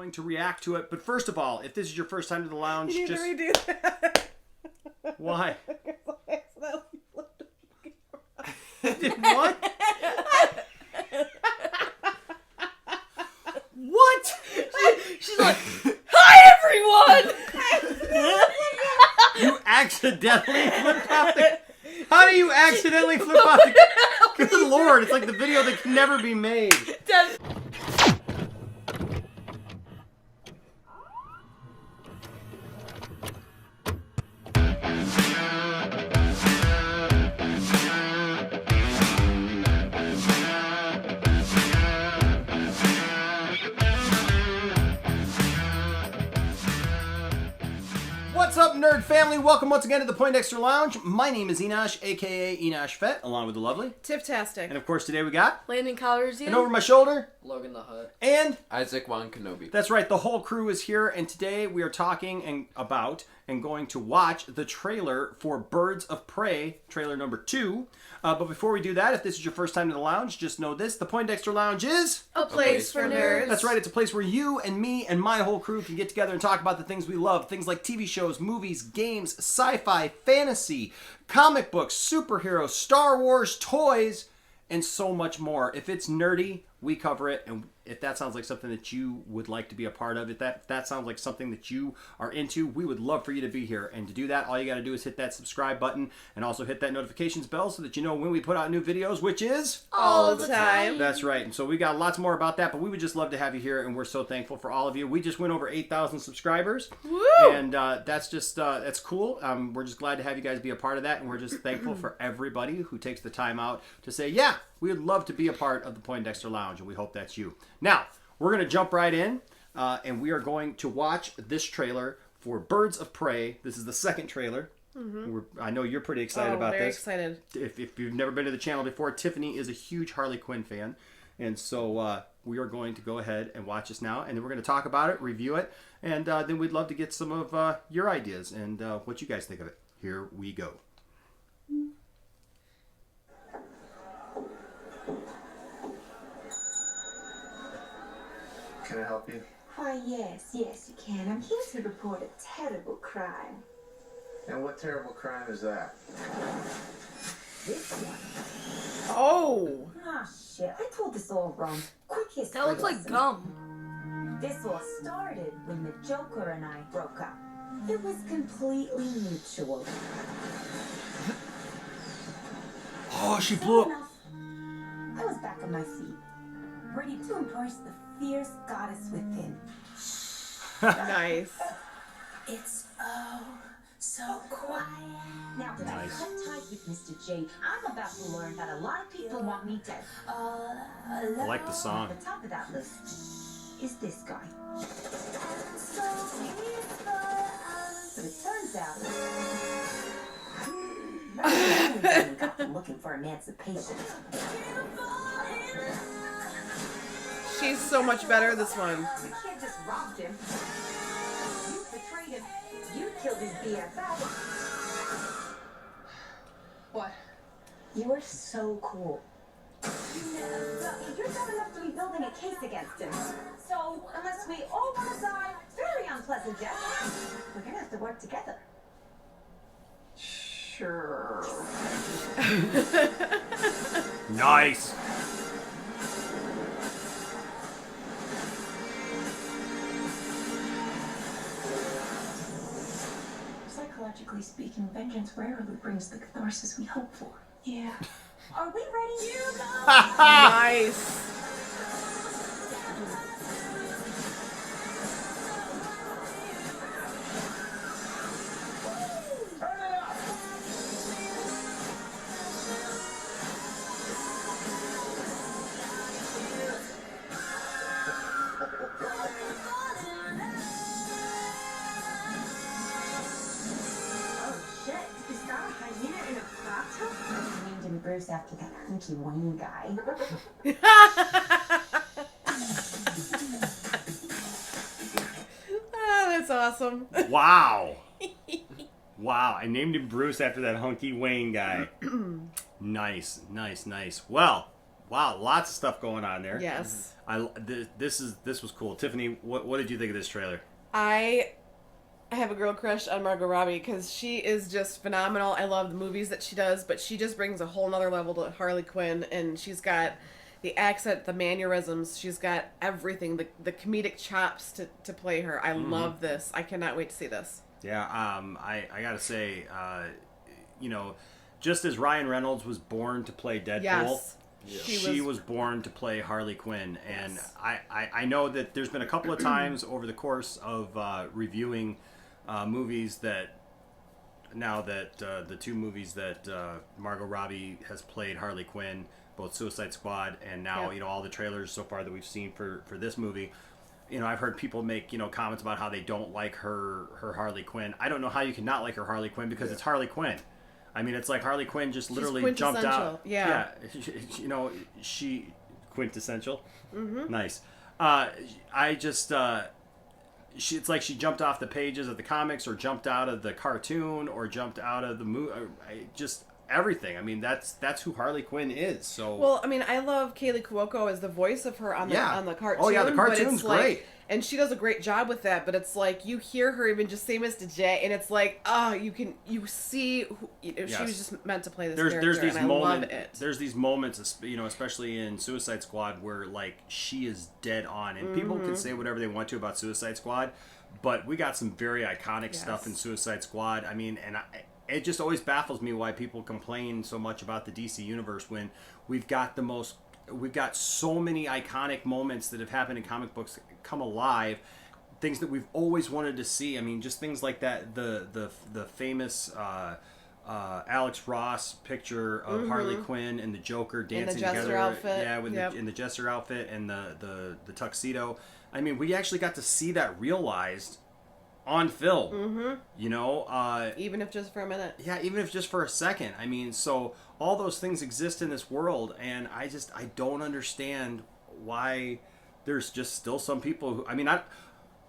going to react to it. But first of all, if this is your first time to the lounge, You need just... to redo that. Why? Did what? What? She's like, hi everyone! You accidentally flipped off the... How do you accidentally flip off the... Good Lord, it's like the video that can never be made. What's up, nerd family? Welcome once again to the Poindexter Lounge. My name is Enosh, aka Enosh Fett, along with the lovely Tiftastic. And of course, today we got Landon Calrissian. and over my shoulder, Logan the Hutt. And Isaac Wan Kenobi. That's right, the whole crew is here, and today we are talking about and going to watch the trailer for Birds of Prey, trailer number 2. But before we do that, if this is your first time to the lounge, just know this: the Poindexter Lounge is a place for nerds. That's right, it's a place where you and me and my whole crew can get together and talk about the things we love. Things like TV shows, movies, games, sci-fi, fantasy, comic books, superheroes, Star Wars, toys, and so much more. If it's nerdy, we cover it, and if that sounds like something that you would like to be a part of, if that sounds like something that you are into, we would love for you to be here. And to do that, all you got to do is hit that subscribe button and also hit that notifications bell so that you know when we put out new videos, which is all the time. That's right. And so we got lots more about that, but we would just love to have you here, and we're so thankful for all of you. We just went over 8,000 subscribers. Woo! And that's just that's cool. We're just glad to have you guys be a part of that, and we're just thankful for everybody who takes the time out to say, yeah, we would love to be a part of the Poindexter Lounge, and we hope that's you. Now, we're going to jump right in, and we are going to watch this trailer for Birds of Prey. This is the second trailer. Mm-hmm. I know you're pretty excited about very this. Excited. If you've never been to the channel before, Tiffany is a huge Harley Quinn fan. And so we are going to go ahead and watch this now, and then we're going to talk about it, review it, and then we'd love to get some of your ideas and what you guys think of it. Here we go. Can I help you? Why, yes, you can. I'm here to report a terrible crime. And what terrible crime is that? This one. Oh! Ah, shit. I told this all wrong. Quick history. That looks like lesson. gum. This all started when the Joker and I broke up. It was completely mutual. Oh, she Sure blew up. enough, I was back on my feet, ready to embrace the fierce goddess within. Nice. It's so quiet. Now that I've cut ties with Mr. J, I'm about to learn that a lot of people want me dead. I like the song. At the top of that list is this guy. But it turns out I got them looking for Emancipation. She's so much better, this one. You can't just rob him. You betrayed him. You killed his BFF. What? You are so cool. You're dumb enough to be building a case against him. So, unless we all want to die very unpleasant death, we're gonna have to work together. Sure. Nice. Psychologically speaking, vengeance rarely brings the catharsis we hope for. Yeah. Are we ready? Nice. Bruce after that hunky Wayne guy. Oh, that's awesome. Wow. Wow, I named him Bruce after that hunky Wayne guy. Nice. Well, Wow, lots of stuff going on there. Yes. This was cool. Tiffany, what did you think of this trailer? I have a girl crush on Margot Robbie because she is just phenomenal. I love the movies that she does, but she just brings a whole nother level to Harley Quinn, and she's got the accent, the mannerisms, she's got everything, the comedic chops to play her. I love this. I cannot wait to see this. Yeah, I gotta say, just as Ryan Reynolds was born to play Deadpool, Yes. she was born to play Harley Quinn. And Yes. I know that there's been a couple of times over the course of reviewing movies that, now that the two movies that Margot Robbie has played Harley Quinn, both Suicide Squad and now, Yeah. all the trailers so far that we've seen for this movie, I've heard people make, comments about how they don't like her Harley Quinn. I don't know how you can not like her Harley Quinn because it's Harley Quinn. I mean, it's like Harley Quinn just literally jumped out. Yeah. She quintessential. Mm-hmm. Nice. It's like she jumped off the pages of the comics or jumped out of the cartoon or jumped out of the movie. Just everything. I mean, that's who Harley Quinn is. So Well, I mean, I love Kaylee Cuoco as the voice of her on the cartoon. Oh yeah, the cartoon's but it's great. And she does a great job with that, but it's like you hear her even just say Mr. J, and it's like, you see she was just meant to play this character, there's these and I love moments. it. There's these moments, especially in Suicide Squad, where like she is dead on, and people can say whatever they want to about Suicide Squad, but we got some very iconic stuff in Suicide Squad. I mean, it just always baffles me why people complain so much about the DC universe when we've got so many iconic moments that have happened in comic books come alive, things that we've always wanted to see. I mean, just things like that, the famous Alex Ross picture of Harley Quinn and the Joker dancing Jester together. outfit. Yeah, in the Jester outfit and the tuxedo. I mean, we actually got to see that realized on film. Even if just for a minute. Yeah, even if just for a second. I mean, so all those things exist in this world, and I don't understand why there's just still some people who,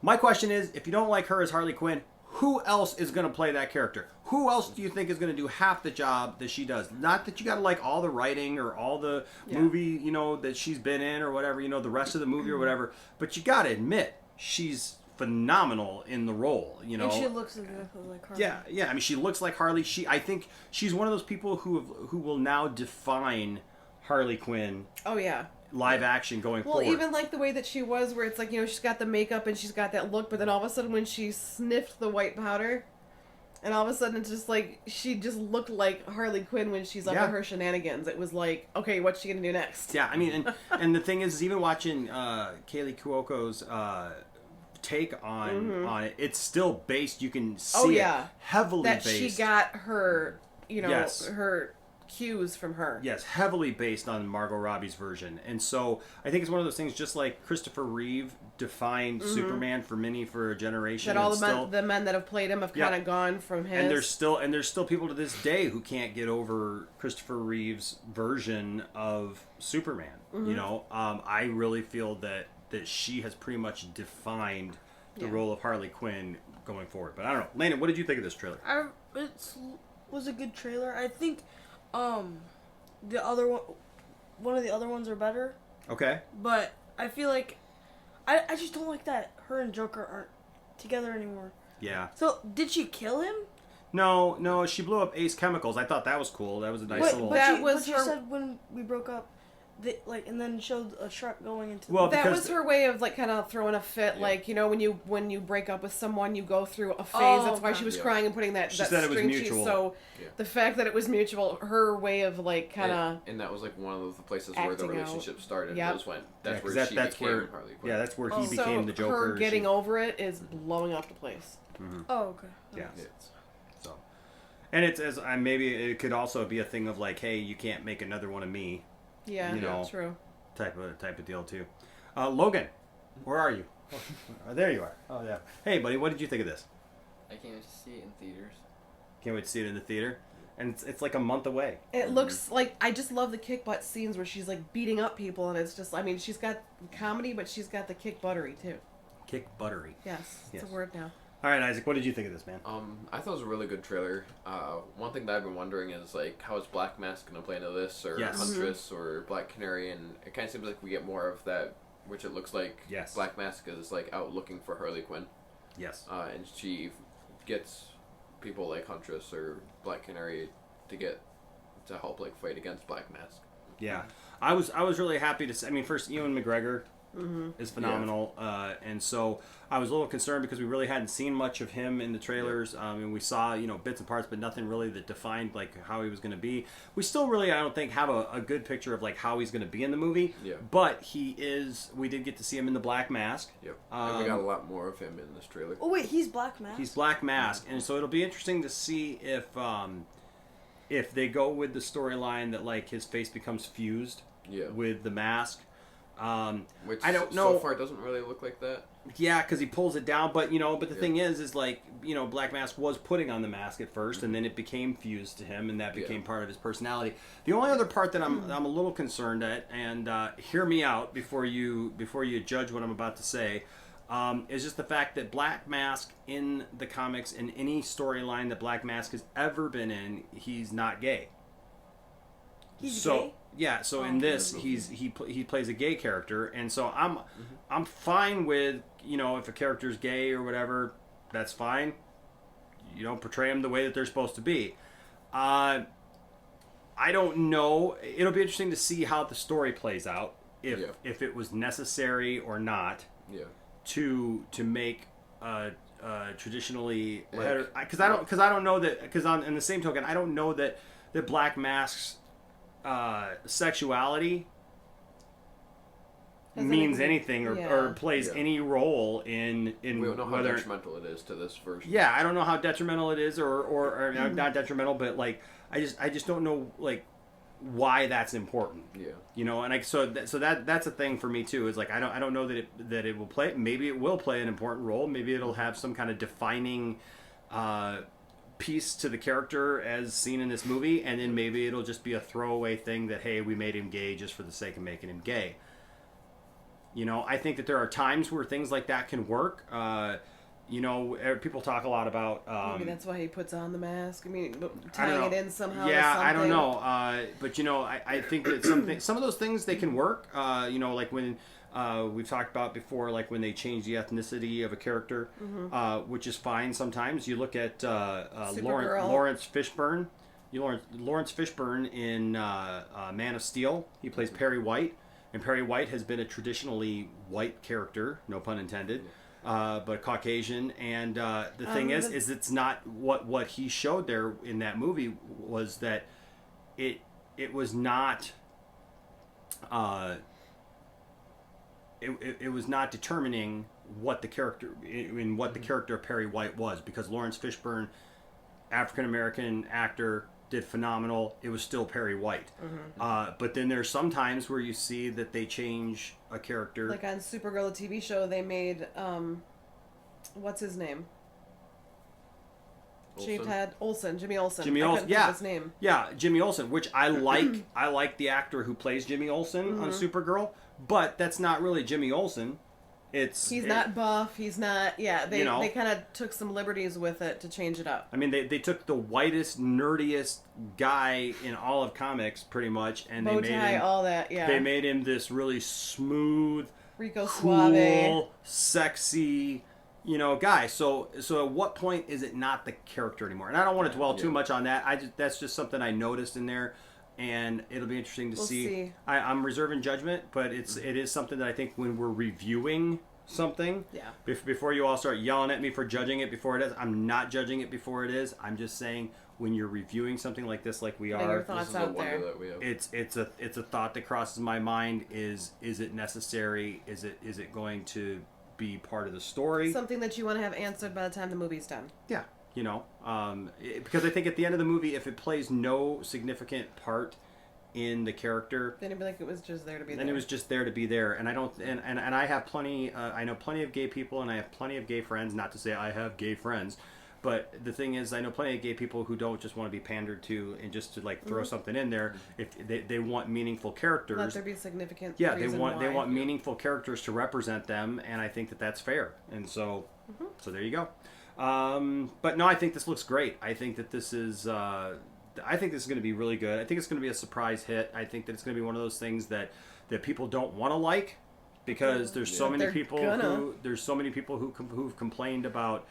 my question is, if you don't like her as Harley Quinn, who else is going to play that character? Who else do you think is going to do half the job that she does? Not that you got to like all the writing or all the movie, that she's been in or whatever, the rest of the movie or whatever, but you got to admit, she's phenomenal in the role, And she looks exactly like Harley. Yeah. I mean, she looks like Harley. I think she's one of those people who will now define Harley Quinn. Oh yeah. Live action going forward. Well, even like the way that she was, where it's like she's got the makeup and she's got that look, but then all of a sudden when she sniffed the white powder, and all of a sudden it's just like she just looked like Harley Quinn when she's up to her shenanigans. It was like, okay, what's she gonna do next? Yeah, I mean, and the thing is even watching Kaylee Cuoco's take on it, it's still based. You can see it heavily that based. She got her, her cues from her. Yes, heavily based on Margot Robbie's version. And so I think it's one of those things, just like Christopher Reeve defined Superman for a generation. That all the men that have played him have kind of gone from his. And there's still people to this day who can't get over Christopher Reeve's version of Superman. I really feel that she has pretty much defined the role of Harley Quinn going forward. But I don't know. Landon, what did you think of this trailer? It was a good trailer. I think the other one of the other ones are better. Okay. But I feel like I just don't like that her and Joker aren't together anymore. Yeah. So did she kill him? No, she blew up Ace Chemicals. I thought that was cool. That was a nice little. But she said when we broke up, and then showed a truck going into. Well, that was her way of like kind of throwing a fit. Like when you break up with someone, you go through a phase. That's why she was crying and putting that. She that said it was string mutual. So the fact that it was mutual, her way of like kind of. And that was like one of the places where the relationship started. Yep. Was when that's where she that's became where Harley Quinn. Yeah, that's where he became the Joker. Her getting over it is blowing up the place. Mm-hmm. Oh, okay. Yeah. So, and it's maybe it could also be a thing of like, hey, you can't make another one of me. Yeah, true. Type of deal too. Logan, where are you? Oh, there you are. Oh yeah. Hey buddy, what did you think of this? I can't wait to see it in theaters. Can't wait to see it in the theater. And it's like a month away. It looks like, I just love the kick butt scenes where she's like beating up people, and it's just, I mean, she's got comedy, but she's got the kick buttery too. Kick buttery. Yes, it's a word now. All right, Isaac, what did you think of this, man? I thought it was a really good trailer. One thing that I've been wondering is like, how is Black Mask gonna play into this, or Yes. Huntress, or Black Canary, and it kind of seems like we get more of that, which it looks like. Yes. Black Mask is like out looking for Harley Quinn. Yes. And she gets people like Huntress or Black Canary to help like fight against Black Mask. Yeah, I was really happy to see. I mean, first, Ewan McGregor is phenomenal, and so I was a little concerned because we really hadn't seen much of him in the trailers. And we saw bits and parts, but nothing really that defined like how he was going to be. We still really, I don't think, have a good picture of like how he's going to be in the movie. Yeah. But he is. We did get to see him in the Black Mask. Yep. And we got a lot more of him in this trailer. Oh wait, he's Black Mask. He's Black Mask, and so it'll be interesting to see if they go with the storyline that like his face becomes fused with the mask. Which I don't know. So far, it doesn't really look like that. Yeah, because he pulls it down, but the thing is like Black Mask was putting on the mask at first, and then it became fused to him, and that became part of his personality. The only other part that I'm a little concerned at, and hear me out before you judge what I'm about to say, is just the fact that Black Mask in the comics, in any storyline that Black Mask has ever been in, he's not gay. He's so gay? yeah, so in this he plays a gay character, and so I'm fine with if a character's gay or whatever, that's fine. You don't portray them the way that they're supposed to be. I don't know. It'll be interesting to see how the story plays out, if it was necessary or not. Yeah. To make traditionally because I don't know that, because in the same token I don't know that Black Mask's sexuality means anything or plays any role in we don't know how detrimental it is to this version. Yeah, I don't know how detrimental it is or not detrimental, but like I just don't know like why that's important. Yeah. And that's a thing for me too, is like I don't know that it will play, maybe it will play an important role, maybe it'll have some kind of defining piece to the character as seen in this movie, and then maybe it'll just be a throwaway thing that, hey, we made him gay just for the sake of making him gay. I think that there are times where things like that can work. People talk a lot about maybe that's why he puts on the mask. I mean, tying it in somehow. Yeah, to something. I don't know. But I think that some of those things, they can work. Like when we've talked about before, like when they change the ethnicity of a character, which is fine sometimes. You look at Lawrence Fishburne. Lawrence Fishburne in Man of Steel. He plays Perry White, and Perry White has been a traditionally white character, no pun intended. But Caucasian, and the thing is it's not what he showed there in that movie was that it was not it was not determining what the character the character of Perry White was, because Lawrence Fishburne, African American actor, did phenomenal. It was still Perry White. But then there's some times where you see that they change a character. Like on Supergirl, the TV show, they made, what's his name? Shaved head. Jimmy Olsen. Jimmy Olsen, yeah. His name. Yeah, Jimmy Olsen, which I like. I like the actor who plays Jimmy Olsen on Supergirl, but that's not really Jimmy Olsen. He's not buff. He's not. Yeah, they kind of took some liberties with it to change it up. I mean, they took the whitest, nerdiest guy in all of comics, pretty much, and bow they tie, made him all that. Yeah, they made him this really smooth, Rico cool, Suave, sexy, guy. So at what point is it not the character anymore? And I don't want to dwell too much on that. That's just something I noticed in there. And it'll be interesting to see. I'm reserving judgment, but it is something that I think when we're reviewing something, before you all start yelling at me for judging it before it is, I'm not judging it before it is. I'm just saying when you're reviewing something like this, like we are, your thoughts out there. It's a thought that crosses my mind. Is it necessary? Is it going to be part of the story? Something that you want to have answered by the time the movie's done. Yeah. Because I think at the end of the movie, if it plays no significant part in the character, then it'd be like it was just there to be there. Then it was just there to be there. And I don't, and I have plenty, I know plenty of gay people, and I have plenty of gay friends, not to say I have gay friends, but the thing is, I know plenty of gay people who don't just want to be pandered to and just to like throw something in there. If they want meaningful characters. Let there be significant they want meaningful characters to represent them, and I think that that's fair. And so there you go. But no, I think this looks great. I think that this is. I think this is going to be really good. I think it's going to be a surprise hit. I think that it's going to be one of those things that people don't want to like, because there's so many people who've complained about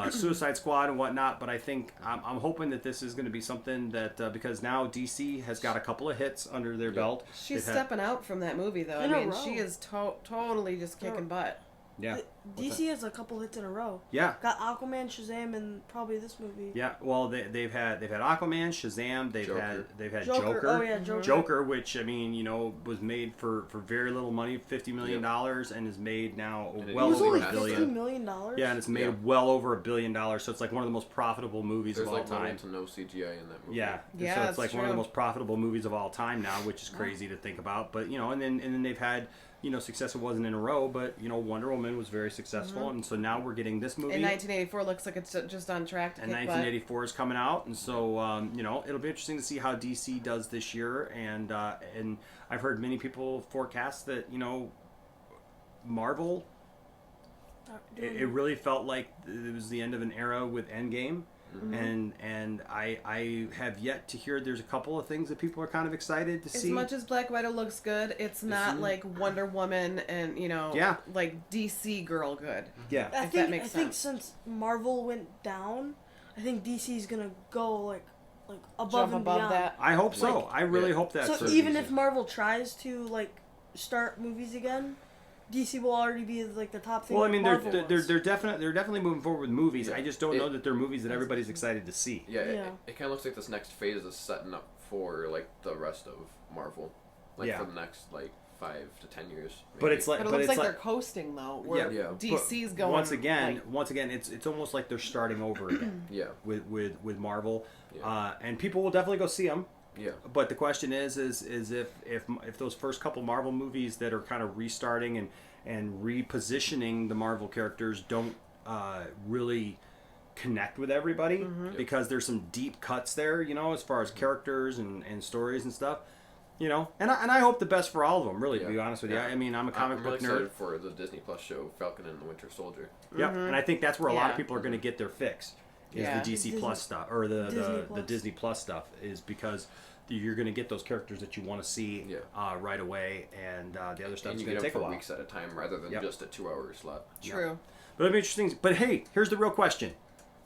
Suicide Squad and whatnot. But I think I'm hoping that this is going to be something that because now DC has got a couple of hits under their belt. She's stepping out from that movie though. I mean, she is totally just kicking butt. Yeah. DC has a couple hits in a row. Yeah. Got Aquaman, Shazam, and probably this movie. Yeah. Well, they've had Aquaman, Shazam. They've had Joker. Oh yeah, Joker. Joker, which I mean, was made for very little money, $50 million, and is made now well over $1 billion. $50 million. Yeah, and it's made well over $1 billion. So it's like one of the most profitable movies of all There's time. no CGI in that movie. Yeah. Yeah, So it's like true. one of the most profitable movies of all time now, which is crazy to think about. But and then they've had. Success wasn't in a row, but Wonder Woman was very successful, and so now we're getting this movie. And 1984 looks like it's just on track to And kick 1984 is coming out, and so it'll be interesting to see how DC does this year. And I've heard many people forecast that Marvel. It really felt like it was the end of an era with Endgame. Mm-hmm. And I have yet to hear. There's a couple of things that people are kind of excited to see. As much as Black Widow looks good, it's not like Wonder Woman and like DC girl good. Yeah, I that makes think sense. since Marvel went down, I think DC's gonna go like above Jump and above beyond. that. I hope so. I really hope that. So even if Marvel tries to start movies again, DC will already be like the top thing. Well, I mean, they're Marvel definitely moving forward with movies. Yeah. I just don't know that they're movies that everybody's excited to see. Yeah, Yeah. It kind of looks like this next phase is setting up for like the rest of Marvel, for the next 5 to 10 years. Maybe. But it's like, But it looks like they're coasting though. Where Yeah. DC's going. Once again, it's almost like they're starting over again. Yeah. With Marvel, Yeah. and people will definitely go see them. Yeah. But the question is if those first couple Marvel movies that are kind of restarting and repositioning the Marvel characters don't really connect with everybody, because there's some deep cuts there, as far as characters and stories and stuff, and I hope the best for all of them, really, to be honest with you. I mean, I'm a comic book really nerd. excited for the Disney Plus show Falcon and the Winter Soldier. Yep, and I think that's where a lot of Yeah. people are going to get their fix, is Yeah. the DC Plus stuff, or the Disney Plus stuff, is because you're going to get those characters that you want to see right away, and the other stuff And is you going get to them take a for while. weeks at a time rather than just a 2-hour slot. True. But it'll be interesting. But hey, here's the real question.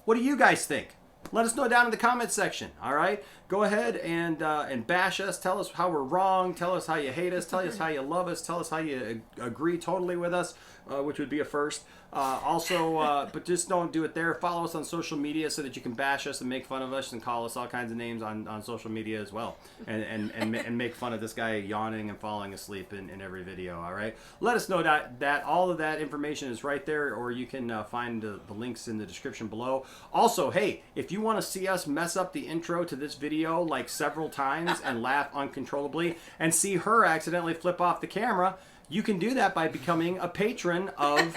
What do you guys think? Let us know down in the comments section, all right? Go ahead and bash us. Tell us how we're wrong. Tell us how you hate us. Tell us how you love us. Tell us how you agree totally with us, which would be a first. But just don't do it there. Follow us on social media so that you can bash us and make fun of us and call us all kinds of names on social media as well. And make fun of this guy yawning and falling asleep in every video, all right? Let us know that all of that information is right there, or you can find the links in the description below. Also, hey, if you want to see us mess up the intro to this video several times and laugh uncontrollably and see her accidentally flip off the camera, you can do that by becoming a patron of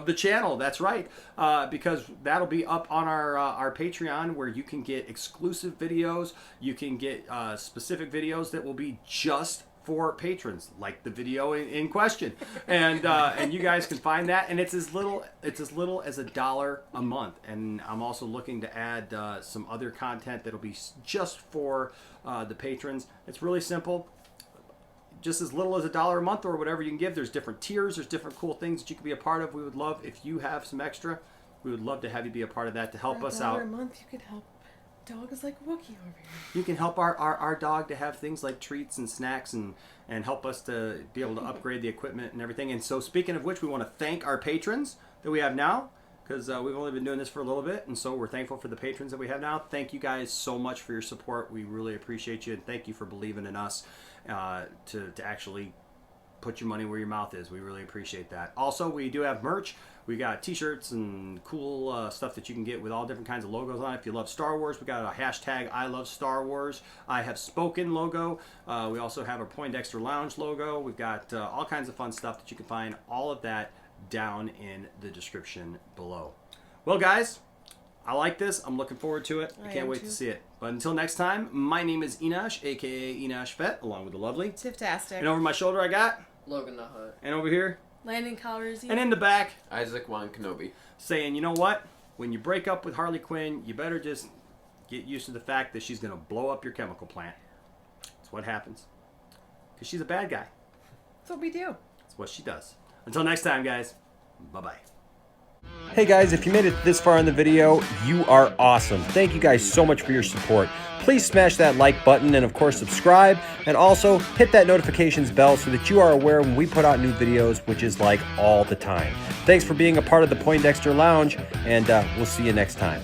the channel. That's right, because that'll be up on our Patreon, where you can get exclusive videos. You can get specific videos that will be just for patrons, like the video in question, and you guys can find that, and it's as little as $1 a month. And I'm also looking to add some other content that'll be just for the patrons. It's really simple. Just as little as $1 a month or whatever you can give. There's different tiers. There's different cool things that you can be a part of. We would love if you have some extra. We would love to have you be a part of that to help us out. $1 a month, you could help dogs like Wookie over here. You can help our dog to have things like treats and snacks and help us to be able to upgrade the equipment and everything. And so, speaking of which, we want to thank our patrons that we have now, because we've only been doing this for a little bit, and so we're thankful for the patrons that we have now. Thank you guys so much for your support. We really appreciate you, and thank you for believing in us to actually put your money where your mouth is. We really appreciate that. Also, we do have merch. We got t-shirts and cool stuff that you can get with all different kinds of logos on it. If you love Star Wars, we got a hashtag I love Star Wars. I have spoken logo. We also have a Poindexter Lounge logo. We've got all kinds of fun stuff that you can find. All of that down in the description below. Well, guys, I like this. I'm looking forward to it. I can't wait to see it. But until next time, my name is Enosh, a.k.a. Enosh Fett, along with the lovely. Tiftastic. And over my shoulder I got. Logan the Hut. And over here. Landon Calrissian. And in the back. Isaac Wan Kenobi. Saying, you know what? when you break up with Harley Quinn, you better just get used to the fact that she's going to blow up your chemical plant. That's what happens. Because she's a bad guy. That's what we do. That's what she does. Until next time, guys. Bye-bye. Hey guys, if you made it this far in the video, you are awesome. Thank you guys so much for your support. Please smash that like button and of course subscribe, and also hit that notifications bell so that you are aware when we put out new videos, which is like all the time. Thanks for being a part of the Poindexter Lounge, and we'll see you next time.